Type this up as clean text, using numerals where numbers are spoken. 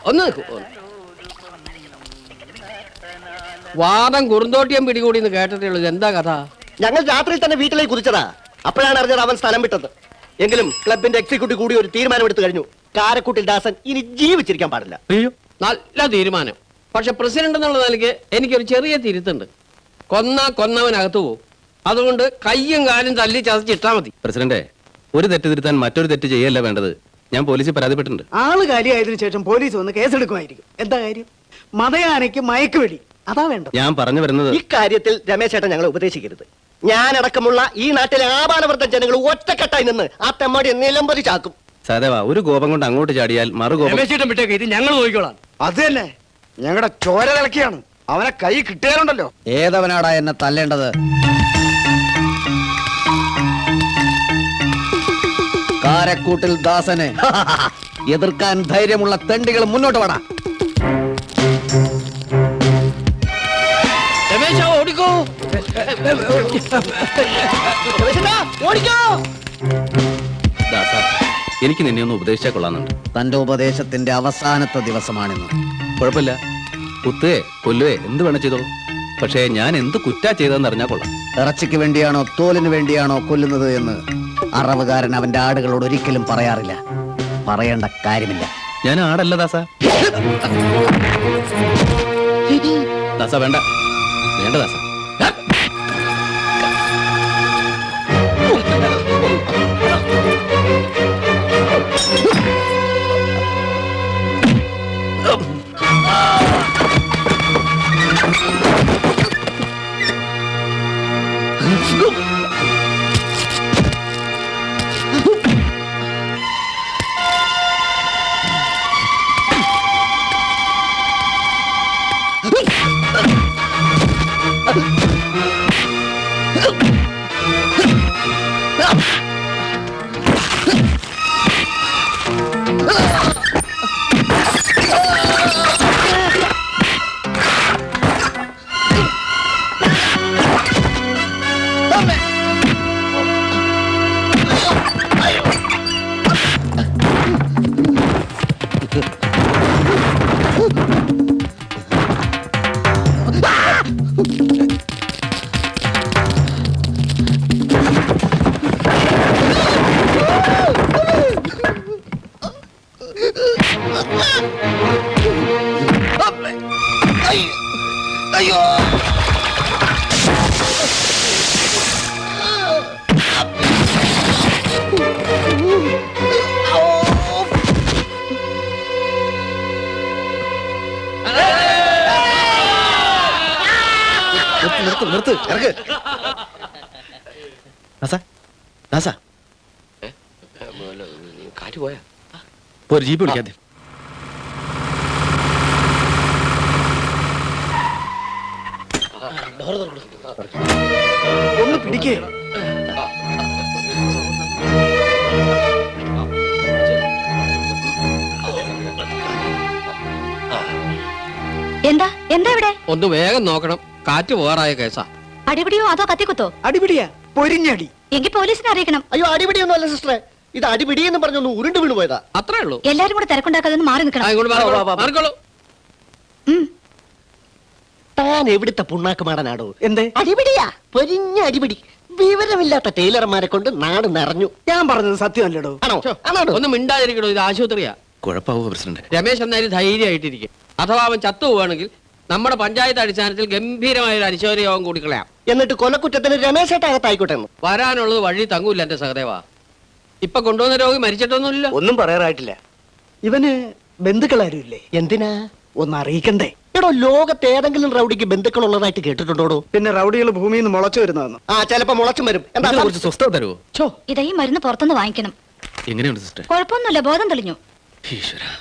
ഒന്ന് വാദം കുറുന്തോട്ടിയം പിടികൂടി കേട്ടിട്ടുള്ളത് എന്താ കഥ? ഞങ്ങൾ രാത്രിയിൽ തന്നെ വീട്ടിലേക്ക് കുതിച്ചതാ. അപ്പോഴാണ് അറിഞ്ഞത് അവൻ സ്ഥലം വിട്ടത്. എങ്കിലും ക്ലബിന്റെ എക്സിക്യൂട്ടീവ് കൂടി ഒരു തീരുമാനം എടുത്തു കഴിഞ്ഞു. കാരക്കുട്ടിൽ ദാസൻ ഇനി ജീവിച്ചിരിക്കാൻ പാടില്ല. അയ്യോ, നല്ല തീരുമാനം. പക്ഷെ പ്രസിഡന്റ് എന്നുള്ള നിലയ്ക്ക് എനിക്കൊരു ചെറിയ തിരുത്തുണ്ട്. കൊന്നവനകത്തു പോകും. അതുകൊണ്ട് കയ്യും കാലും തല്ലി ചതച്ചിട്ടാ മതി. പ്രസിഡന്റ്, ഒരു തെറ്റ് തിരുത്താൻ മറ്റൊരു തെറ്റ് ചെയ്യല്ല വേണ്ടത്. ഞാൻ പോലീസിൽ പരാതിപ്പെട്ടിട്ടുണ്ട്. ആള് കാര്യമായതിനു ശേഷം പോലീസ് വന്ന് കേസെടുക്കുമായിരിക്കും. എന്താ കാര്യം? മതയാനയ്ക്ക് മയക്കുവെടി, അതാ വേണ്ടത്. ഞാൻ പറഞ്ഞു വരുന്നത്, ഇക്കാര്യത്തിൽ രമേശ് ചേട്ടൻ ഞങ്ങളെ ഉപദേശിക്കരുത്. ഞാനടക്കമുള്ള ഈ നാട്ടിലെ ആപാലവൃദ്ധ ജനങ്ങൾ ഒറ്റക്കെട്ടായി നിന്ന് ആ തെമ്മാടി നിലംപതി ചാക്കും. സഹദേവ, ഒരു കോപം കൊണ്ട് അങ്ങോട്ട് ചാടിയാൽ മറുകോപം. ഞങ്ങൾ നോക്കിക്കോളാം. അത് തന്നെ, ഞങ്ങളുടെ ചോര തിളക്കിയാണ്. അവനെ കൈ കിട്ടിയാലുണ്ടല്ലോ. ഏതവനാടാ എന്നെ തല്ലേണ്ടത്? കാരക്കൂട്ടിൽ ദാസനെ എതിർക്കാൻ ധൈര്യമുള്ള തെണ്ടികൾ മുന്നോട്ട് വേണം. ഓടിക്കോ. ദാസ, എനിക്ക് നിന്നെ ഒന്ന് ഉപദേശിച്ചാൽ കൊള്ളാന്നുണ്ട്. തന്റെ ഉപദേശത്തിന്റെ അവസാനത്തെ ദിവസമാണിന്ന്. കുഴപ്പമില്ല, കുത്തുകയെ കൊല്ലുകയെ എന്ത് വേണം ചെയ്തോളൂ. പക്ഷേ ഞാൻ എന്ത് കുറ്റാ ചെയ്തതെന്ന് അറിഞ്ഞാൽ കൊള്ളാം. ഇറച്ചിക്ക് വേണ്ടിയാണോ തോലിന് വേണ്ടിയാണോ കൊല്ലുന്നത് എന്ന് അറവുകാരൻ അവന്റെ ആടുകളോട് ഒരിക്കലും പറയാറില്ല. പറയേണ്ട കാര്യമില്ല. ഞാൻ ആടല്ല ദാസ. ദാസ വേണ്ട, വേണ്ട ദാസ. നിർത്ത്, ഇറക്ക്. കാറ്റ് പോയാ ഒരു ജീപ്പ് വിളിക്കാതെ. ഒന്ന് പിടിക്കേ. എന്താ എന്താ ഇവിടെ? ഒന്ന് വേഗം നോക്കണം. കാറ്റ് പോകാറായ കേസാ. അടിപിടിയോ അതോ കത്തിക്കുത്തോ? അടിപിടിയാ, പൊരിഞ്ഞടി. എങ്കിൽ പോലീസിനെ അറിയിക്കണം. അയ്യോ, അടിപിടിയൊന്നും അല്ല സിസ്റ്ററെ. ഇത് അടിപിടി എന്ന് പറഞ്ഞൊന്ന് ഉരുണ്ട് വീണ് പോയതാ. അത്രേ ഉള്ളൂ. എല്ലാരും കൂടെ തിരക്കുണ്ടാക്കാതെ മാറി നിൽക്കണം. താൻ എവിടുത്തെ പുണ്ണാക്കുമാടനാടോ? എന്തേ? അടിപിടിയാ, പൊരിഞ്ഞ അടിപിടി. വിവരമില്ലാത്ത ടൈലർമാരെ കൊണ്ട് നാട് നിറഞ്ഞു. ഞാൻ പറഞ്ഞത് സത്യമല്ലടോ. ആണോ? ആണോ? ഒന്ന് മിണ്ടാതിരിക്കണോ, ഇത് ആശുപത്രിയാ. കുഴപ്പമാവോ പ്രസിഡന്റ്? രമേശ് എന്നാലും ധൈര്യമായിട്ടിരിക്കും. അഥവാ അവൻ ചത്തു പോവുകയാണെങ്കിൽ നമ്മുടെ പഞ്ചായത്ത് അടിസ്ഥാനത്തിൽ ഗംഭീരമായ ഒരു അനുശോചന യോഗം കൂടി കളയാം. എന്നിട്ട് കൊലക്കുറ്റത്തിന് രമേശേട്ടകത്തായിക്കോട്ടെ. വരാനുള്ളത് വഴി തങ്ങൂല്ല എന്റെ സഹദേവ. ഇപ്പൊ കൊണ്ടുവന്ന രോഗി മരിച്ചിട്ടൊന്നുമില്ല. ഒന്നും പറയാറായിട്ടില്ല. ഇവന് ബന്ധുക്കളാരുമില്ലേ? എന്തിനാ? ഒന്ന് അറിയിക്കണ്ടേ? എടോ, ലോകത്ത് ഏതെങ്കിലും റൗഡിക്ക് ബന്ധുക്കൾ ഉള്ളതായിട്ട് കേട്ടിട്ടുണ്ടോ? പിന്നെ റൗഡികൾ ഭൂമിയിൽ നിന്ന് മുളച്ചു വരുന്നതെന്ന്. ആ, ചിലപ്പോ മുളച്ചും വരും. എന്താ കുറച്ച് സ്വസ്ഥത തരുമോ? ഇതാ ഈ മരുന്ന് പുറത്തുനിന്ന് വാങ്ങിക്കണം. എങ്ങനെയുണ്ട് സിസ്റ്റർ? കുഴപ്പമൊന്നുമില്ല, ബോധം തെളിഞ്ഞു. ഈശ്വര.